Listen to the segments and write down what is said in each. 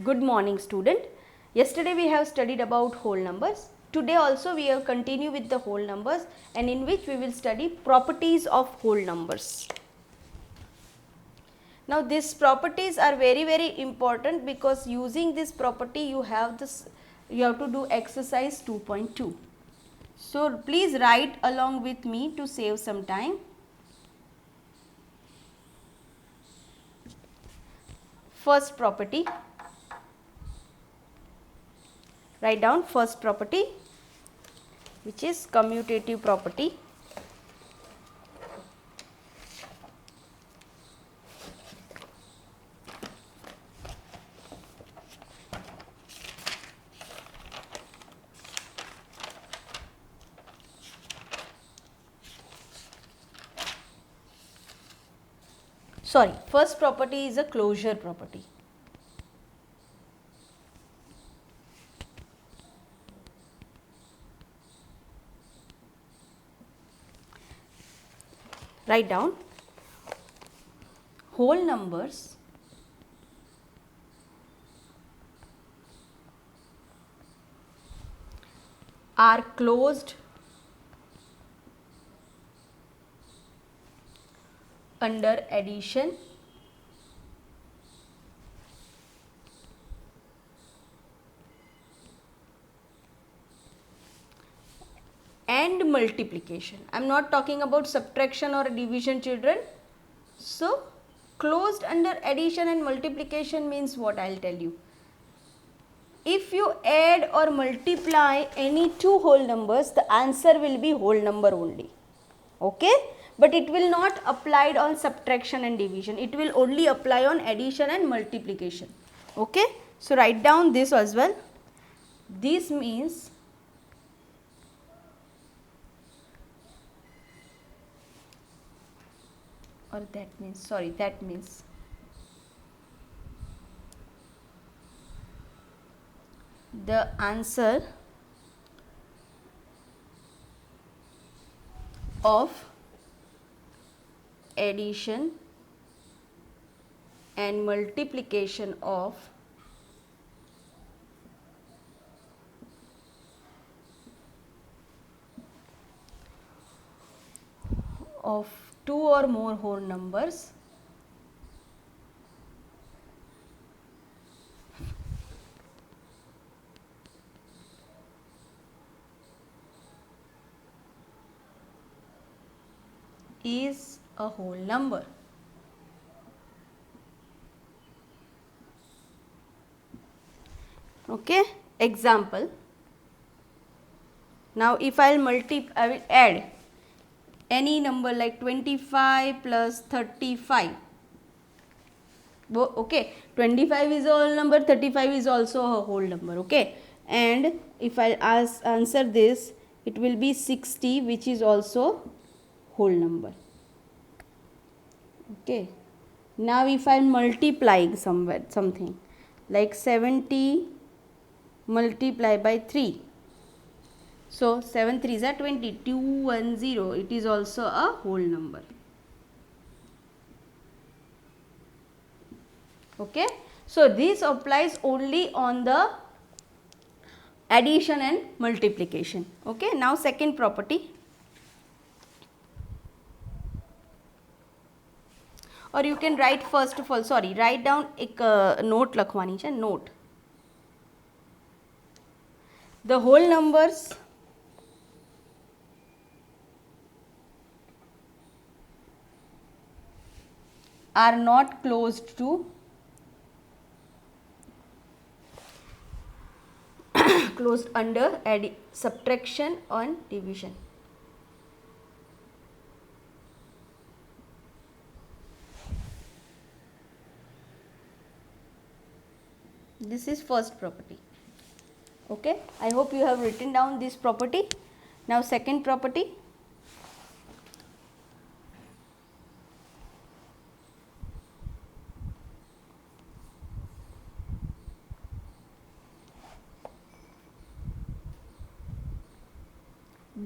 Good morning student. Yesterday we have studied about whole numbers. Today also we will continue with the whole numbers and in which we will study properties of whole numbers. Now these properties are very important because using this property you have to do exercise 2.2. So please write along with me to save some time. First property. Write down first property, which is commutative property. Sorry, first property is a closure property. Write down whole numbers are closed under addition and multiplication. I am not talking about subtraction or division, children. So, closed under addition and multiplication means what I will tell you. If you add or multiply any two whole numbers, the answer will be whole number only. Okay? But it will not apply on subtraction and division. It will only apply on addition and multiplication. Okay? So, write down this as well. This means that means the answer of addition and multiplication of two or more whole numbers is a whole number. Okay, example. Now if I will add any number like 25 plus 35. Okay, 25 is a whole number, 35 is also a whole number. Okay, and if I answer this, it will be 60, which is also whole number. Okay, now if I am multiplying something like 70 multiplied by 3. So 7 3s are 20, 210, it is also a whole number. Okay, so this applies only on the addition and multiplication. Okay, now second property, or you can write first of all, write down एक note Lakhwani है, note. The whole numbers are not closed to closed under subtraction and division. This is first property. Okay, I hope you have written down this property. Now second property.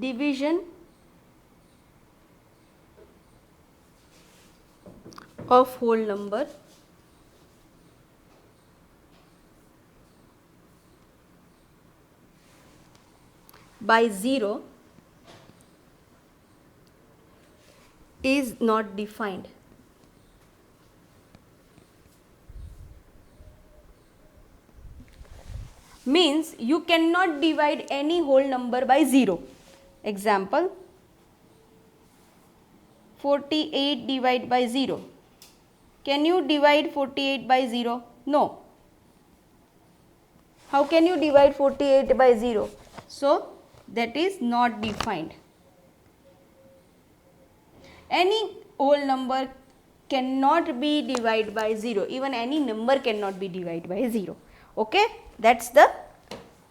Division of whole number by 0 is not defined. Means you cannot divide any whole number by 0. Example, 48 divided by 0. Can you divide 48 by 0? No. How can you divide 48 by 0? So, that is not defined. Any whole number cannot be divided by 0. Even any number cannot be divided by 0. Okay, that's the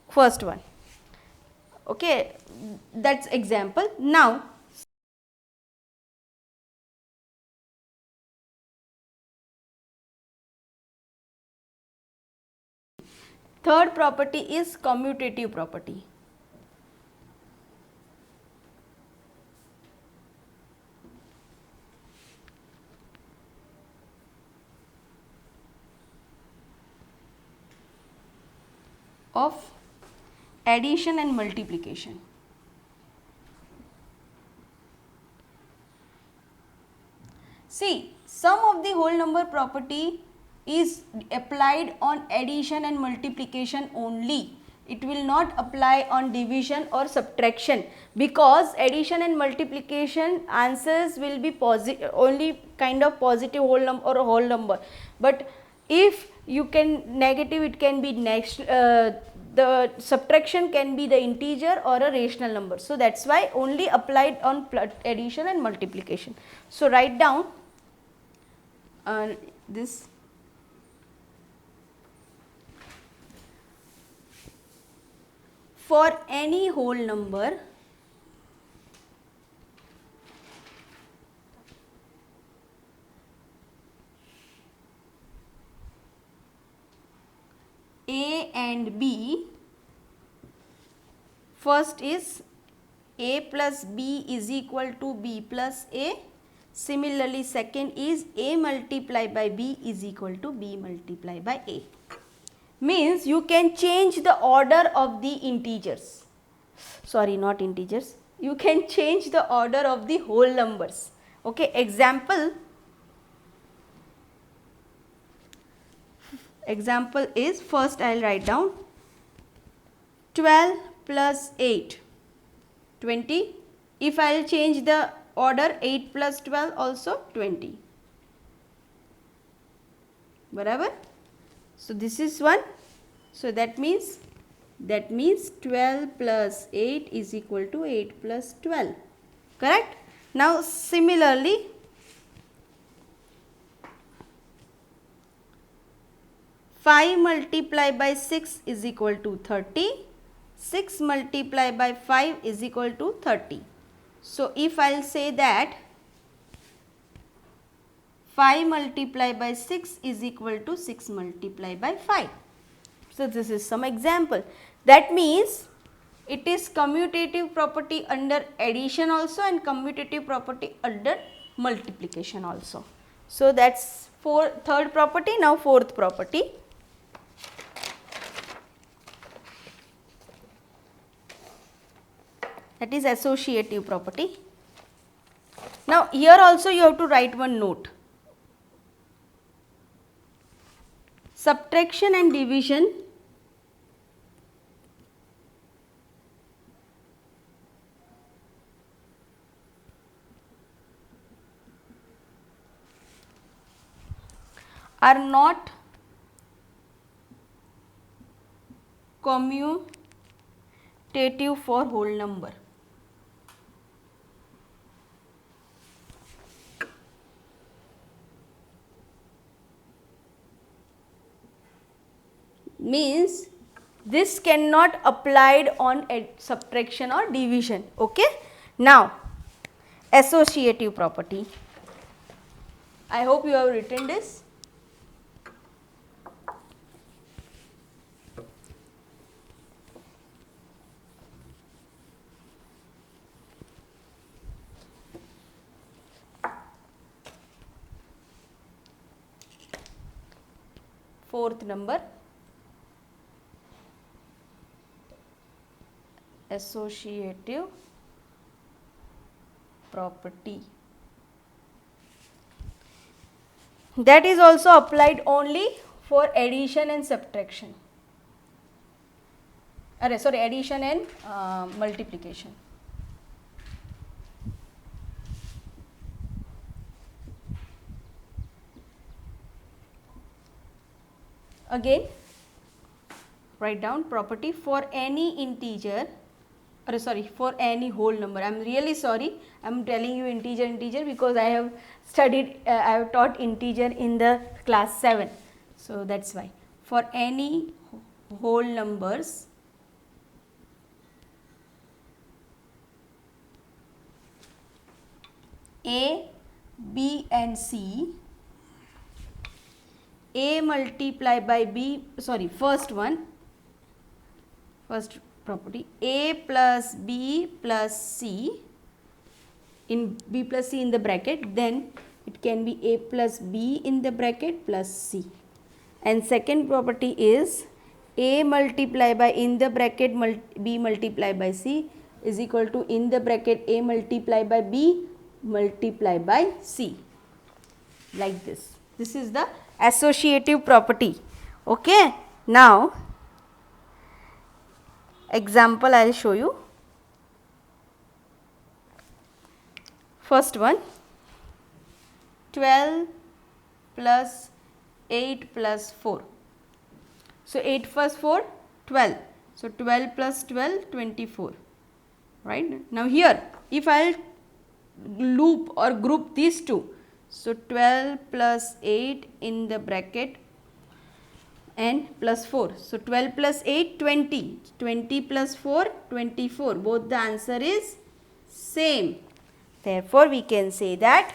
first one. Okay, that's example. Now, third property is commutative property. Of addition and multiplication. See, sum of the whole number property is applied on addition and multiplication only. It will not apply on division or subtraction, because addition and multiplication answers will be only kind of positive whole number or a whole number. But if you can negative, it can be next, the subtraction can be the integer or a rational number. So that's why only applied on addition and multiplication. So write down this for any whole number A and B. First is A plus B is equal to B plus A. Similarly, second is A multiplied by B is equal to B multiplied by A. Means you can change the order of the integers. Sorry, not integers. You can change the order of the whole numbers. Okay, example is, first I will write down 12 plus 8, 20. If I will change the order, 8 plus 12 also 20. Barabar? So this is one. So that means 12 plus 8 is equal to 8 plus 12. Correct? Now similarly, 5 multiplied by 6 is equal to 30. 6 multiplied by 5 is equal to 30. So if I will say that 5 multiplied by 6 is equal to 6 multiplied by 5. So this is some example. That means it is commutative property under addition also and commutative property under multiplication also. So that's third property. Now fourth property. That is associative property. Now here also you have to write one note. Subtraction and division are not commutative for whole number. Means this cannot applied on subtraction or division. Okay. Now associative property. I hope you have written this. Fourth number, associative property. That is also applied only for addition and subtraction. Addition and multiplication. Again, write down property for any integer, for any whole number. I am really sorry, I am telling you integer because I have studied, I have taught integer in the class 7. So, that is why. For any whole numbers A, B and C, A multiplied by B, first property, A plus B plus C, in B plus C in the bracket, then it can be A plus B in the bracket plus C. And second property is A multiplied by in the bracket B multiplied by C is equal to in the bracket A multiplied by B multiplied by C, like this. This is the associative property. Okay. Now, example I will show you. First one, 12 plus 8 plus 4. So, 8 plus 4, 12. So, 12 plus 12, 24. Right. Now, here if I will loop or group these two. So, 12 plus 8 in the bracket and plus 4. So, 12 plus 8, 20. 20 plus 4, 24. Both the answer is same. Therefore, we can say that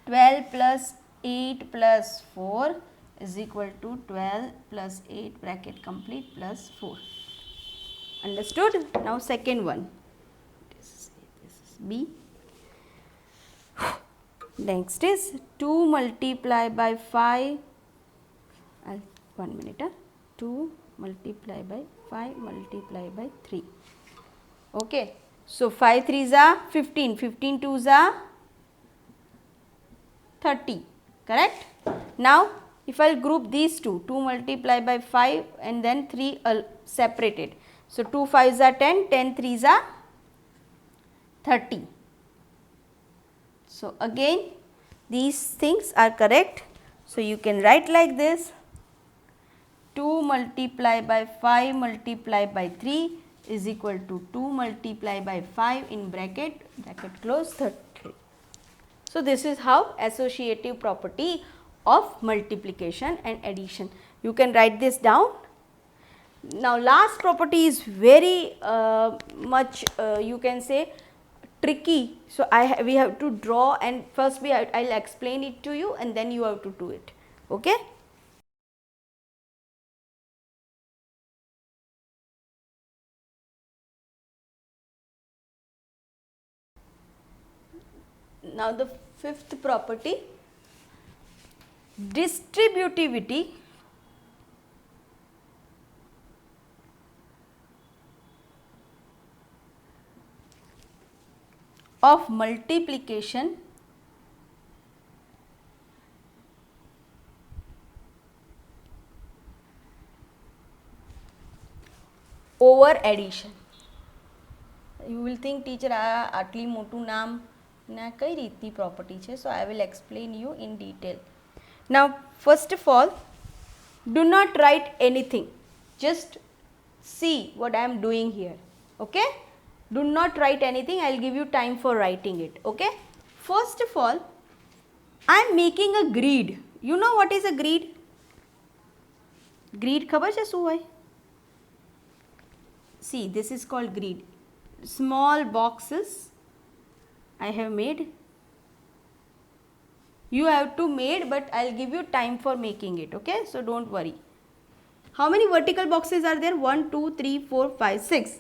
12 plus 8 plus 4 is equal to 12 plus 8 bracket complete plus 4. Understood? Now, second one. This is B. Next is 2 multiplied by 5, 1 minute, 2 multiplied by 5 multiplied by 3. Okay. So, 5 3s are 15, 15 2s are 30, correct? Now, if I will group these two, 2 multiplied by 5 and then 3 separated. So, 2 5s are 10, 10 3s are 30. So, again these things are correct. So, you can write like this, 2 multiplied by 5 multiplied by 3 is equal to 2 multiplied by 5 in bracket close 30. So, this is how associative property of multiplication and addition. You can write this down. Now, last property is very much you can say tricky. So, we have to draw, and first I will explain it to you and then you have to do it. Okay. Now, the fifth property, distributivity of multiplication over addition. You will think, teacher, આટલી મોટું નામ ના કઈ રીતની property છે. So, I will explain you in detail. Now, first of all, do not write anything. Just see what I am doing here. Okay. Do not write anything. I will give you time for writing it. Okay. First of all, I am making a grid. You know what is a grid? Grid ખબર છે શું હોય? See, this is called grid. Small boxes I have made. You have to made, but I will give you time for making it. Okay. So, do not worry. How many vertical boxes are there? 1, 2, 3, 4, 5, 6.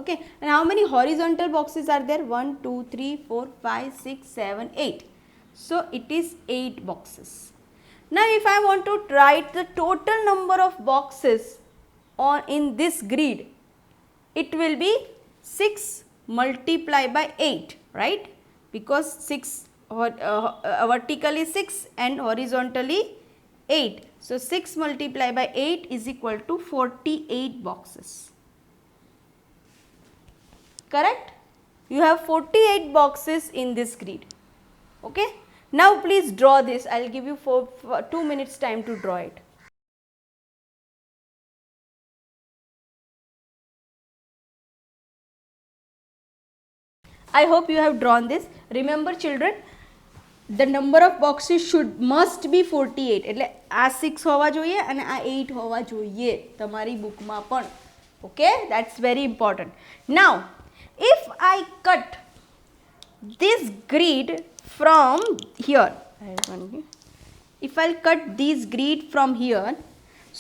Okay. And how many horizontal boxes are there? 1, 2, 3, 4, 5, 6, 7, 8. So, it is 8 boxes. Now, if I want to write the total number of boxes in this grid, it will be 6 multiplied by 8, right? Because 6 vertically 6 and horizontally 8. So 6 multiplied by 8 is equal to 48 boxes. Correct? You have 48 boxes in this grid. Okay? Now please draw this. I will give you 2 minutes time to draw it. I hope you have drawn this. Remember children, the number of boxes must be 48. એટલે આ 6 હોવા જોઈએ અને આ 8 હોવા જોઈએ તમારી બુકમાં પણ. Okay, that's very important. Now, if I cut this grid from here, if I cut this grid from here,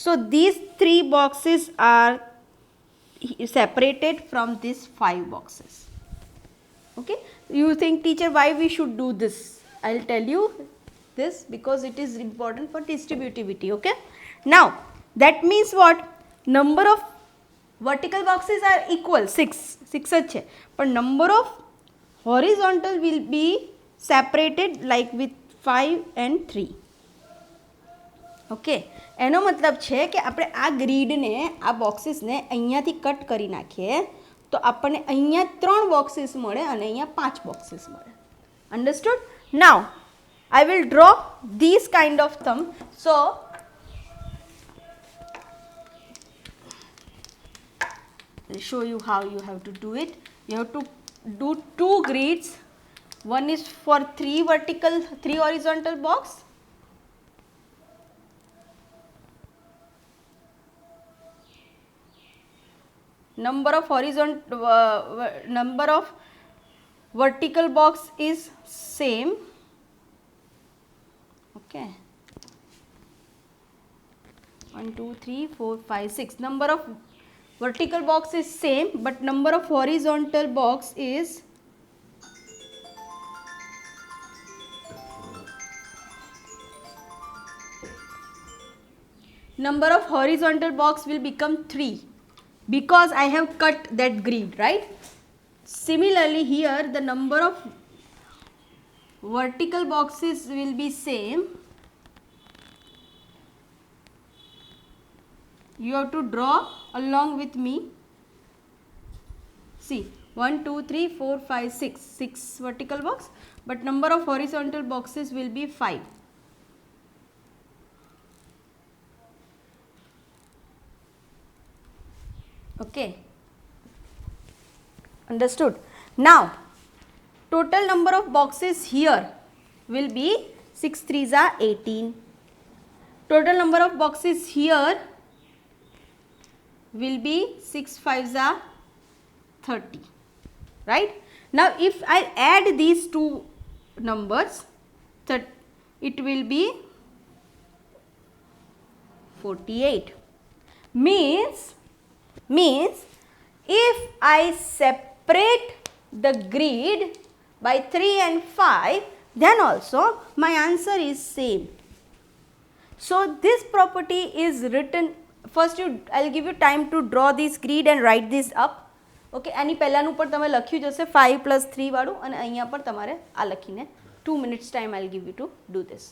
so these 3 boxes are separated from these 5 boxes. Okay, you think teacher why we should do this? I will tell you this because it is important for distributivity. Okay, now that means what? Number of vertical boxes are equal 6 જ છે, but number of horizontal will be separated like with 5 and 3. Okay, એનો મતલબ છે કે આપણે આ ગ્રીડને આ બોક્સીસને અહીંયાથી કટ કરી નાખીએ તો આપણને અહીંયા 3 બોક્સીસ મળે અને અહીંયા 5 બોક્સીસ મળે. Understood? Now I will draw these kind of thumb. So I'll show you how you have to do it. You have to do 2 grids. One is for 3 horizontal box. Number of vertical box is same. Okay, 1 2 3 4 5 6. Number of vertical box is same, but number of horizontal box is will become 3 because I have cut that grid, right? Similarly here the number of vertical boxes will be same. You have to draw along with me. See, 1 2 3 4 5 6 vertical box, but number of horizontal boxes will be 5. Okay, understood? Now total number of boxes here will be 6 3s are 18. Total number of boxes here will be 6 5s are 30, right? Now if I add these two numbers, it will be 48. Means if I separate the grid by 3 and 5, then also my answer is same. So this property is written. First I'll give you time to draw this grid and write this up. Okay, આની પહેલાનું પણ તમે લખ્યું જશે 5 + 3 વાળું અને અહીંયા પણ તમારે આ લખીને 2 minutes time I'll give you to do this.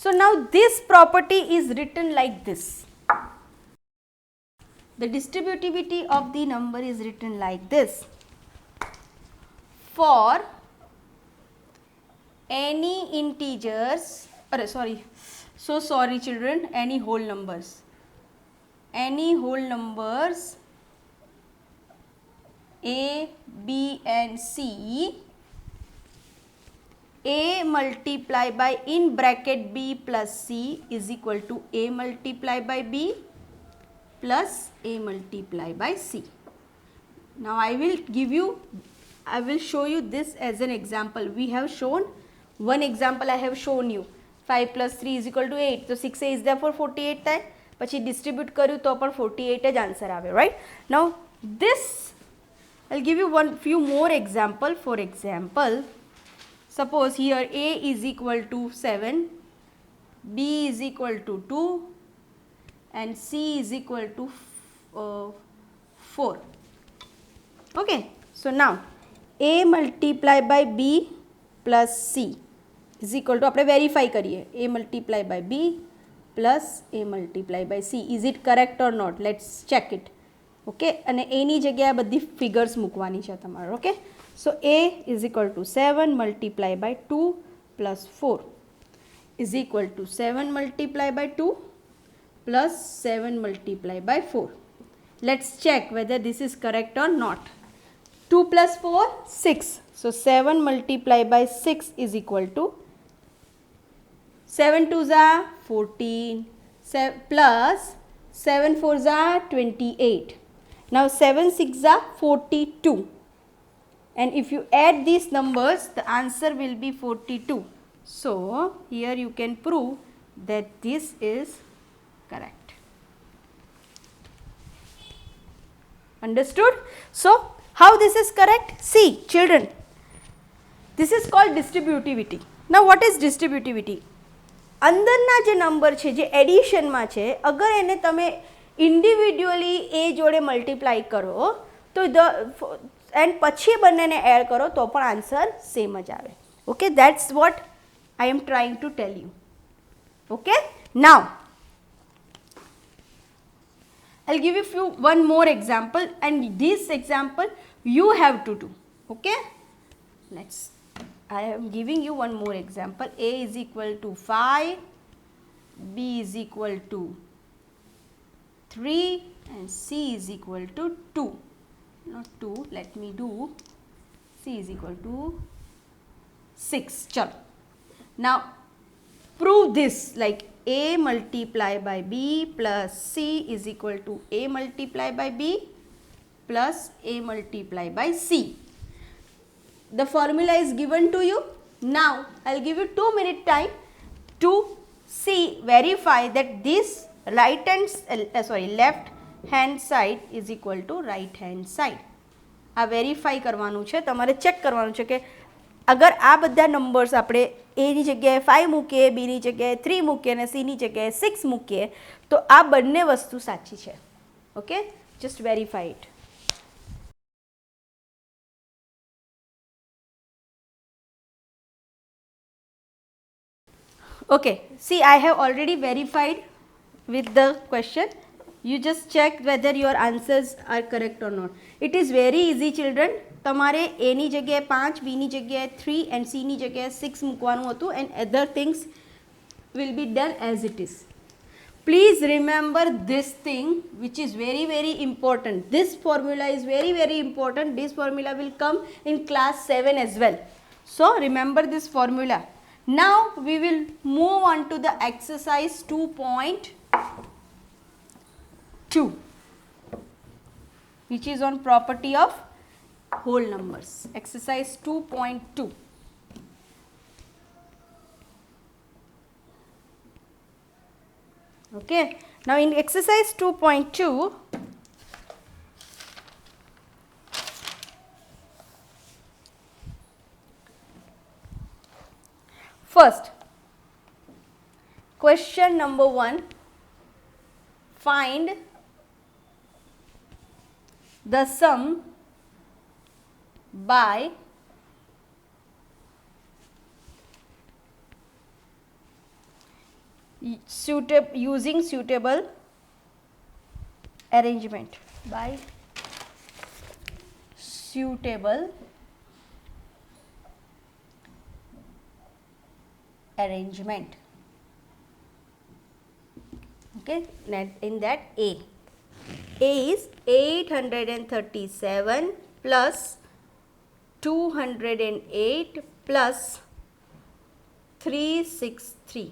So now this property is written like this. The distributivity of the number is written like this. For any integers, sorry children, any whole numbers A, B and C, A multiplied by in bracket B plus C is equal to A multiplied by B plus A multiplied by C. Now I will show you this as an example. We have shown one example. I have shown you 5 plus 3 is equal to 8. So 6A is therefore 48 થાય. પછી distribute કર્યું તો પણ 48 જ answer આવે, right? Now this I'll give you few more example. For example, suppose here A is equal to 7, B is equal to 2 and C is equal to 4. Okay, so now A multiply by B plus C is equal to, આપણે verify કરીએ, A multiply by B plus A multiply by C, is it correct or not? Let's check it. Okay, અને એની જગ્યાએ બધી figures મૂકવાની છે તમારે. Okay, so A is equal to 7 multiply by 2 plus 4 is equal to 7 multiply by 2 plus 7 multiply by 4. Let's check whether this is correct or not. 2 plus 4, 6. So 7 multiply by 6 is equal to 7 2s are 14 plus 7 4s are 28. Now 7 6s are 42, and if you add these numbers the answer will be 42. So here you can prove that this is correct. Understood? So how this is correct? See children, this is called distributivity. Now what is distributivity? અંદરના જે number છે જે એડિશનમાં છે, અગર એને તમે individually એ જોડે multiply કરો તો એન્ડ પછી બંનેને એડ કરો તો પણ આન્સર સેમ જ આવે. Okay, that's what I M trying to tell you. Okay, now I'll give you one more example, and this example you have to do. Okay, I am giving you one more example. A is equal to 5, B is equal to 3 and C is equal to 2. Not 2, let me do C is equal to 6. Chalo. Now prove this, like A multiply by B plus C is equal to A multiply by B plus A multiply by C. The formula is given to you. Now I'll give you 2 minute time to see, verify that this left hand side is equal to right hand side. આ verify કરવાનું છે, તમારે check કરવાનું છે કે અગર આ બધા નંબર્સ આપણે એની જગ્યાએ 5 મૂકીએ, બીની જગ્યાએ 3 મૂકીએ અને સીની જગ્યાએ 6 મૂકીએ તો આ બંને વસ્તુ સાચી છે. Okay, just verify it. Okay, see I have already verified with the question. You just check whether your answers are correct or not. It is very easy children. તમારે A ની જગ્યાએ 5, B ની જગ્યાએ 3 and C ની જગ્યાએ 6 મૂકવાનું હતું, and other things will be done as it is. Please remember this thing which is very very important. This formula is very very important. This formula will come in class 7 as well. So remember this formula. Now we will move on to the exercise 2.2, which is on property of whole numbers. Exercise 2.2. Okay, now in exercise 2.2, first, question number 1, find the sum by using suitable arrangement. By suitable arrangement. Okay, in that A is 837 plus 208 plus 363.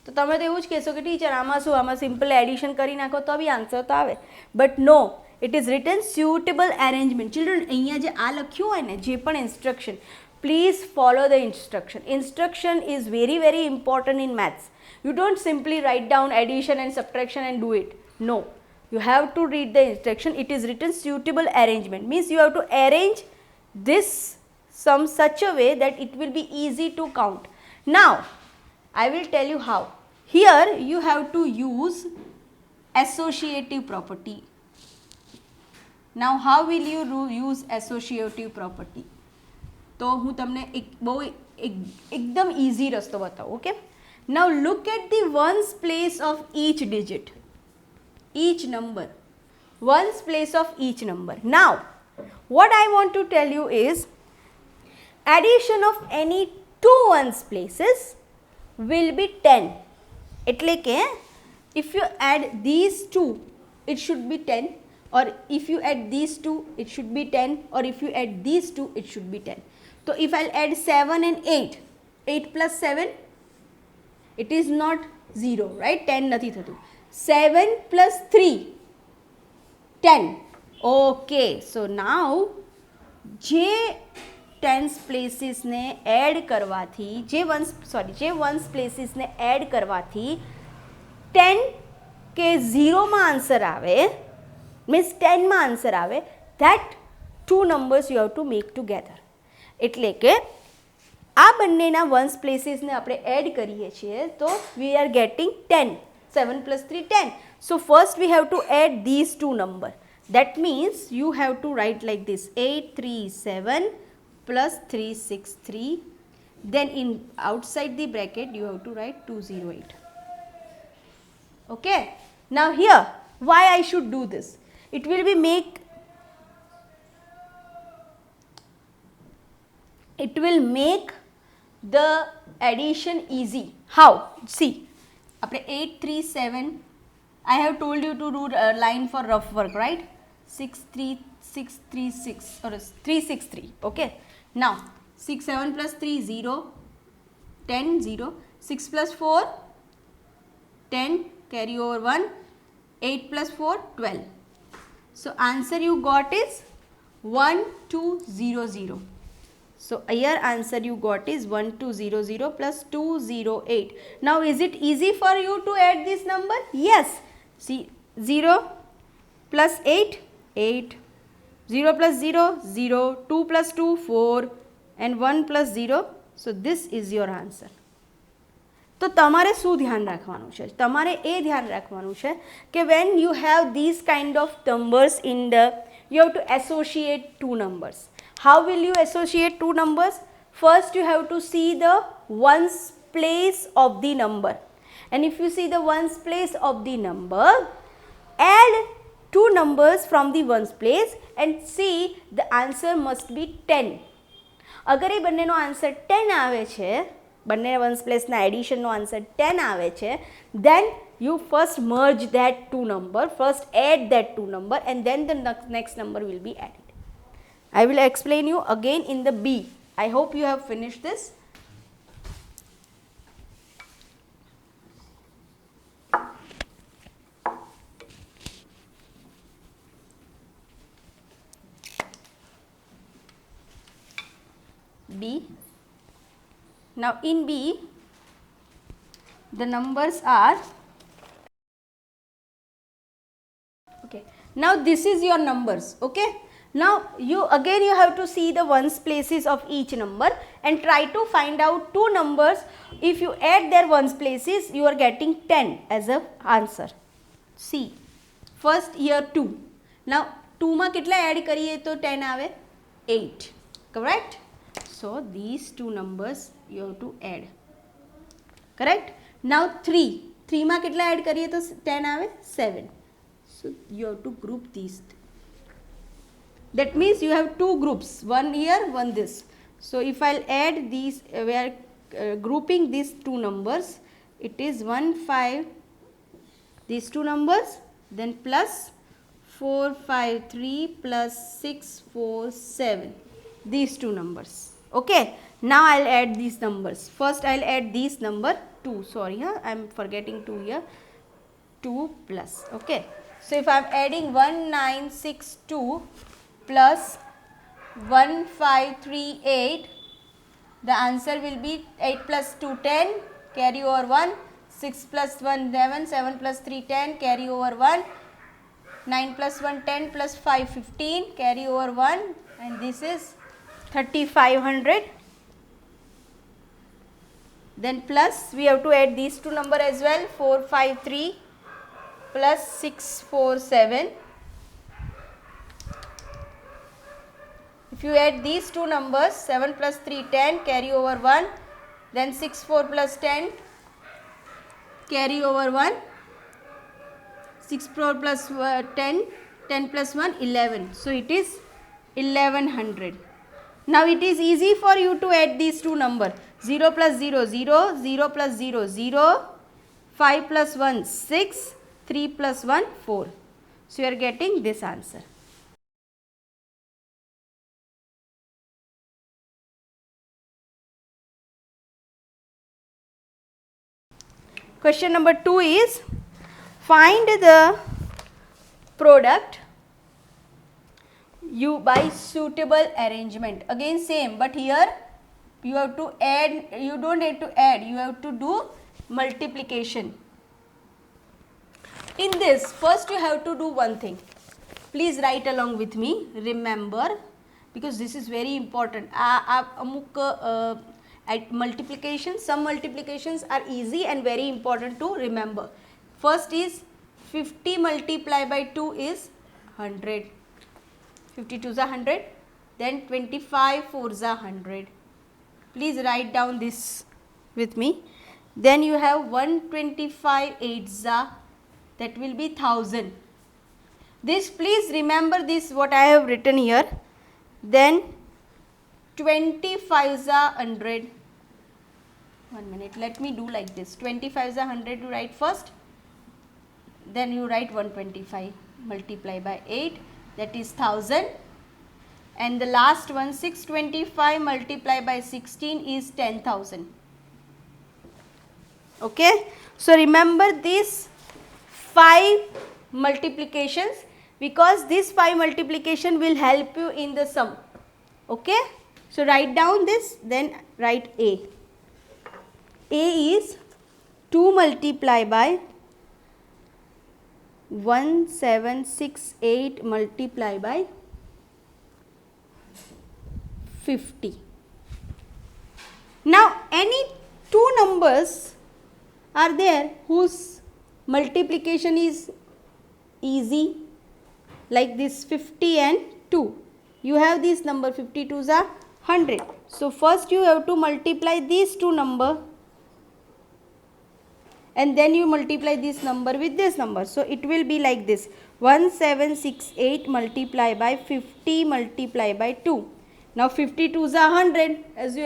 તો તમે તો એવું જ કહેશો કે teacher આમાં શું, આમાં સિમ્પલ એડિશન કરી નાખો તો બી આન્સર તો આવે. But no, it is written suitable arrangement. Children અહીંયા જે આ લખ્યું હોય ને, જે પણ instruction, please follow the instruction. Instruction is very very important in maths. You don't simply write down addition and subtraction and do it. No, you have to read the instruction. It is written suitable arrangement, means you have to arrange this some such a way that it will be easy to count. Now I will tell you how. Here you have to use associative property. Now how will you use associative property? તો હું તમને એકદમ easy રસ્તો બતાવું. Okay, now look at the ones place of each digit, each number, ones place of each number. Now what I want to tell you is addition of any two ones places will be 10. એટલે કે if you add these two it should be 10, or if you add these two it should be 10, or if you add these two it should be 10. So if I'll add 7 and 8, 8 plus 7, it is not 0, right? 10 નથી થતું. 7 plus 3, 10. Okay, so now જે tens places ને add કરવાથી, જે ones places ને add કરવાથી 10 કે 0 માં આન્સર આવે, means 10 માં આન્સર આવે, that two numbers you have to make together. એટલે કે આ બંનેના વન્સ પ્લેસીસને આપણે એડ કરીએ છીએ તો we are getting 10. 7 plus 3, 10. So first we have to add these two numbers. That means you have to write like this: 837 plus 363. Then in outside the bracket you have to write 208. Okay. Now here, why I should do this? It will be it will make the addition easy. How? See, after 837, I have told you to do a line for rough work, right? 636 or 363. Okay. Now 6 7 plus 3 0, 10 0. 6 plus 4 10, carry over 1. 8 plus 4 12. So answer you got is 1200. So here answer you got is 1200 plus 208. Now is it easy for you to add this number? Yes. See, 0 plus 8, 8. 0 plus 0, 0. 2 plus 2, 4. And 1 plus 0. So this is your answer. તો તમારે શું ધ્યાન રાખવાનું છે? તમારે એ ધ્યાન રાખવાનું છે કે when you have these kind of numbers in the, you have to associate two numbers. How will you associate two numbers? First you have to see the ones place of the number, and if you see the ones place of the number, add two numbers from the ones place and see the answer must be 10. અગર એ બંનેનો answer 10 આવે છે, બંને once પ્લેસના એડિશનનો answer 10 આવે છે, then you first merge that two number, first add that two number, and then the next number will be added. I will explain you again in the B. I hope you have finished this. B. Now in B, the numbers are, okay, now this is your numbers, okay. Now you have to see the ones places of each number and try to find out two numbers. If you add their ones places, you are getting 10 as a answer. See, first here 2. Now 2 માં કેટલા add કરીએ તો 10 આવે? 8, correct? So these two numbers you have to add, correct? Now 3 માં કેટલા add કરીએ તો 10 આવે? 7. So you have to group these. That means you have two groups, one here, one this. So if I'll add these, we are grouping these two numbers. It is 1 5, these two numbers, then plus 4 5 3 plus 6 4 7, these two numbers. Okay, now I'll add these numbers. First I'll add these number 2. Sorry, I'm forgetting 2 here. 2 plus. Okay, so if I'm adding 1962 plus 1538, the answer will be 8 plus 2 10, carry over 1, 6 plus 1 11, 7 plus 3 10, carry over 1, 9 plus 1 10 plus 5 15, carry over 1, and this is 3500. Then plus we have to add these two numbers as well, 453 plus 647. If you add these two numbers, 7 plus 3 10, carry over 1, then 6 4 plus 10, carry over 1, 6 4 plus 10, 10 plus 1 11. So it is 1100. Now it is easy for you to add these two numbers. 0 plus 0 0, 0 plus 0 0, 5 plus 1 6, 3 plus 1 4. So you are getting this answer. Question number 2 is, find the product you by suitable arrangement. Again same, but here you have to add, you don't need to add, you have to do multiplication. In this, first you have to do one thing. Please write along with me, remember, because this is very important. At multiplication, some multiplications are easy and very important to remember. First is 50 multiplied by 2 is 100. 52 is 100. Then 25 4 is 100. Please write down this with me. Then you have 125 8 is, that will be 1000. This please remember this what I have written here. Then 25 is 100. 1 minute, let me do like this. 25 is 100, you write first. Then you write 125 multiply by 8, that is 1000. And the last one, 625 multiplied by 16 is 10,000. Okay. So remember these 5 multiplications, because this 5 multiplication will help you in the sum. Okay. So write down this, then write A. A is 2 multiplied by 1768 multiplied by 50. Now any two numbers are there whose multiplication is easy, like this 50 and 2. You have this number 52 is 100. So first you have to multiply these two numbers, and then you multiply this number with this number. So it will be like this, 1768 multiplied by 50 multiplied by 2. Now 52 is 100 as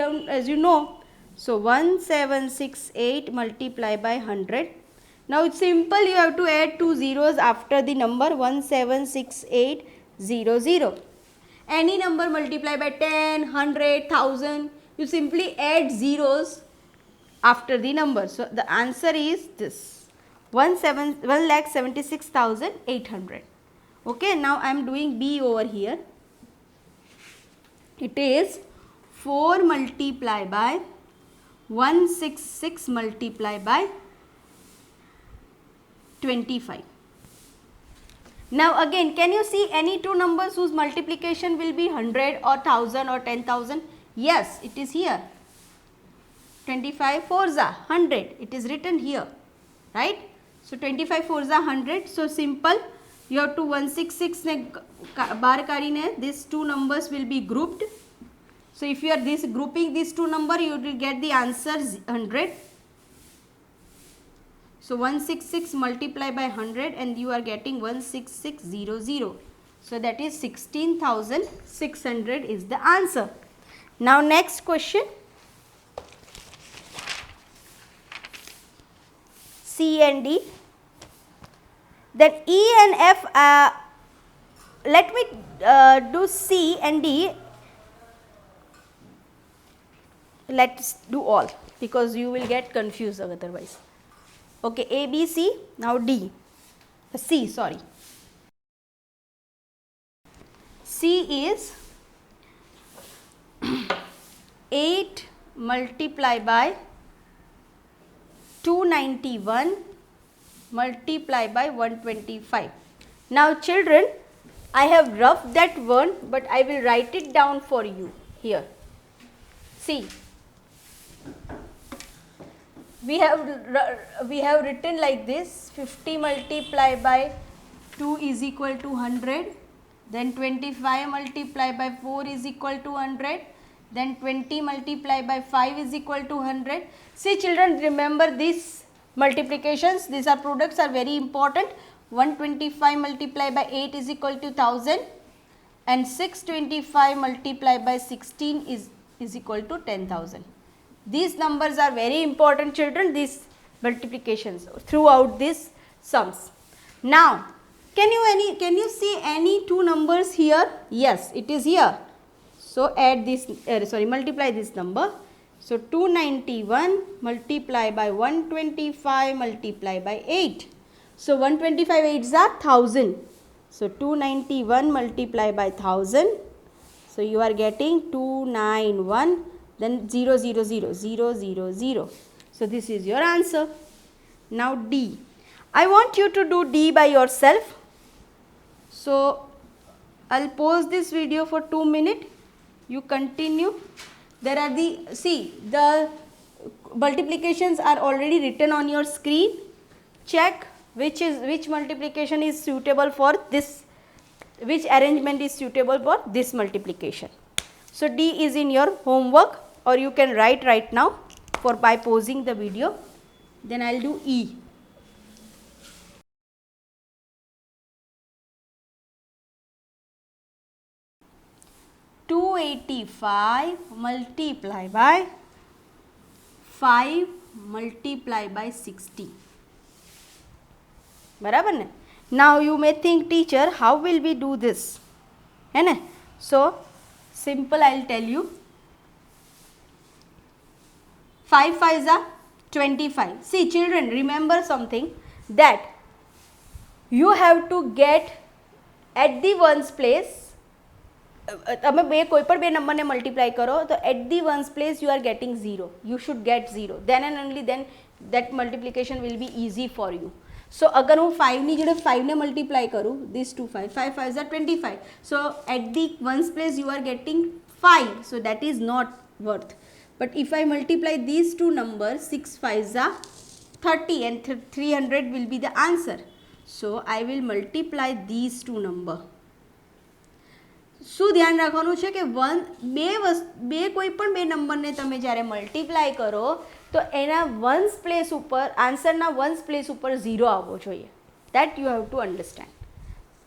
you know. So 1768 multiplied by 100. Now it's simple, you have to add 2 zeros after the number 176800. Any number multiplied by 10, 100, 1000, you simply add zeros after the number. So the answer is this, 1,76,800. Okay, now I am doing B over here. It is 4 multiplied by 166 multiplied by 25. Now again, can you see any two numbers whose multiplication will be 100 or 1000 or 10,000? Yes, it is here. 25 4 is 100. It is written here, right? So 25 4 is 100. So simple. You have to 166 ne bar karine. These two numbers will be grouped. So if you are grouping these two numbers, you will get the answer 100. So 166 multiplied by 100, and you are getting 16600. So that is 16,600 is the answer. Now next question. C and D. Then E and F, let me do C and D. Let's do all, because you will get confused otherwise. Okay, A, B, C, now D. C, sorry. C is 8 multiplied by 291 multiplied by 125. Now children, I have roughed that one, but I will write it down for you here. See, we have written like this: 50 multiplied by 2 is equal to 100, then 25 multiplied by 4 is equal to 100, then 20 multiplied by 5 is equal to 100. See children, remember these multiplications, these are products are very important. 125 multiplied by 8 is equal to 1000 and 625 multiplied by 16 is equal to 10,000. These numbers are very important children, these multiplications throughout these sums. Now, can you see any two numbers here? Yes, it is here. So, add this, multiply this number. So, 291 multiply by 125 multiply by 8. So, 125 8s are 1000. So, 291 multiply by 1000. So, you are getting 291, then 0 0 0 0 0 0. So, this is your answer. Now, D. I want you to do D by yourself. So, I will pause this video for 2 minutes. You continue. There are the multiplications are already written on your screen. Check which multiplication is suitable for this, which arrangement is suitable for this multiplication. So, D is in your homework, or you can write right now by pausing the video. Then I will do E. (285) multiplied by 5 multiplied by 60. बराबर ने? Now you may think, teacher, how will we do this? है ना? So simple, I will tell you. 5 5s are 25. See children, remember something, that you have to get at the ones place. તમે કોઈ પણ બે નંબરને multiply કરો તો at the ones place you are getting 0. You should get 0. Then and only then that multiplication will be easy for you. So अगर હું 5 ની જોડે 5 ને મલ્ટીપ્લાય કરું, this 2 5 5 5s are 25. So at the ones place you are getting 5. So that is not worth. But if I multiply these two numbers, 6 5s are 30 and 300 will be the answer. So I will multiply these two numbers. શું ધ્યાન રાખવાનું છે કે બે કોઈ પણ બે નંબરને તમે જ્યારે મલ્ટીપ્લાય કરો તો એના વન્સ પ્લેસ ઉપર, આન્સરના વન્સ પ્લેસ ઉપર 0 આવવો જોઈએ. That you have to understand.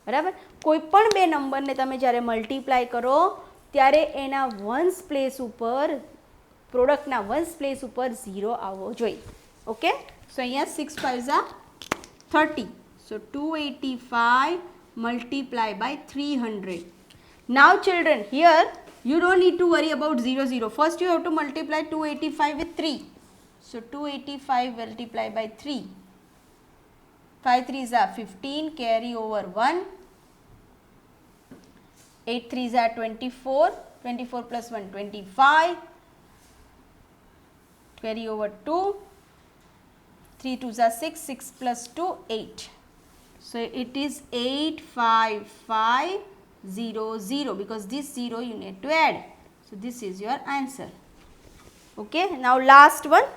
બરાબર? કોઈ પણ બે નંબરને તમે જ્યારે મલ્ટીપ્લાય કરો ત્યારે એના વન્સ પ્લેસ ઉપર, પ્રોડક્ટના વન્સ પ્લેસ ઉપર 0 આવવો જોઈએ. ઓકે? સો અહીંયા 6 5s are 30. So 285 multiplied by 300. Now children, here you don't need to worry about 0 0. First you have to multiply 285 with 3. So 285 multiplied by 3. 5 3s are 15, carry over 1. 8 3s are 24, 24 plus 1 25. Carry over 2. 3 2s are 6, 6 plus 2 8. So it is 8 5 5 0 0, because this 0 you need to add. So this is your answer. Okay, now last one,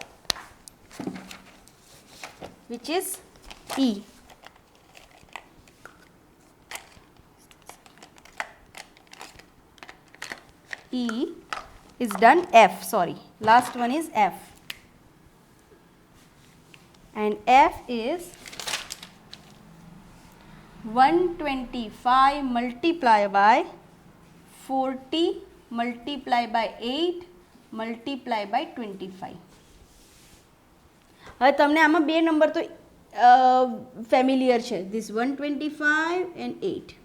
which is E. E is done. F, sorry, last one is F, and F is 125 multiplied by 40 multiplied by 8 multiplied by 25. હવે તમને આમાં બે number તો familiar છે, this 125 and 8.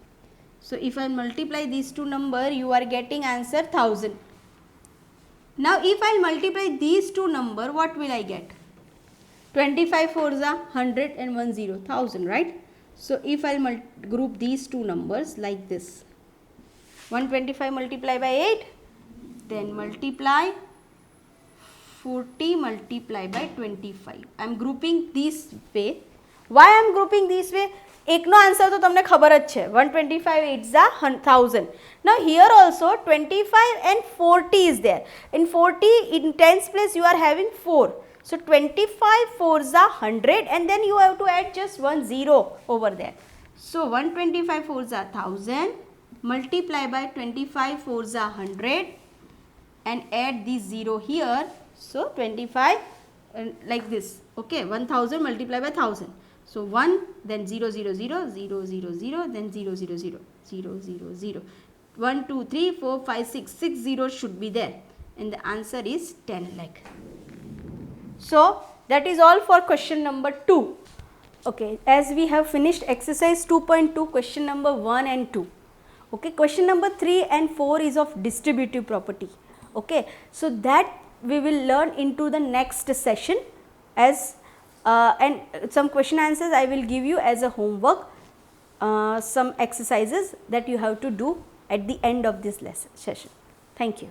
So if I multiply these two numbers, you are getting answer 1000. Now if I multiply these two numbers, what will I get? 25 4s are 100 and 1 0, 1000, right? So if I group these two numbers like this, 125 multiplied by 8, then multiply 40 multiplied by 25. I am grouping this way. Why I am grouping this way? એકનો answer તો તમને ખબર જ છે 125 8s are 1000. Now here also 25 and 40 is there. In 40 in tens place you are having 4. So 25 4s are 100 and then you have to add just one zero over there. So 125 4s are 1000 multiply by 25 4s are 100 and add this zero here. So 25 like this. Okay, 1000 multiply by 1000. So 1 then 0 0 0 0 0 0 then 0 0 0 0 0 0 1 2 3 4 5 6 6 zeros should be there and the answer is 10 lakh. So that is all for question number 2. Okay, as we have finished exercise 2.2 question number 1 and 2. Okay, question number 3 and 4 is of distributive property. Okay, so that we will learn into the next session as and some question answers I will give you as a homework, some exercises that you have to do at the end of this lesson session. Thank you.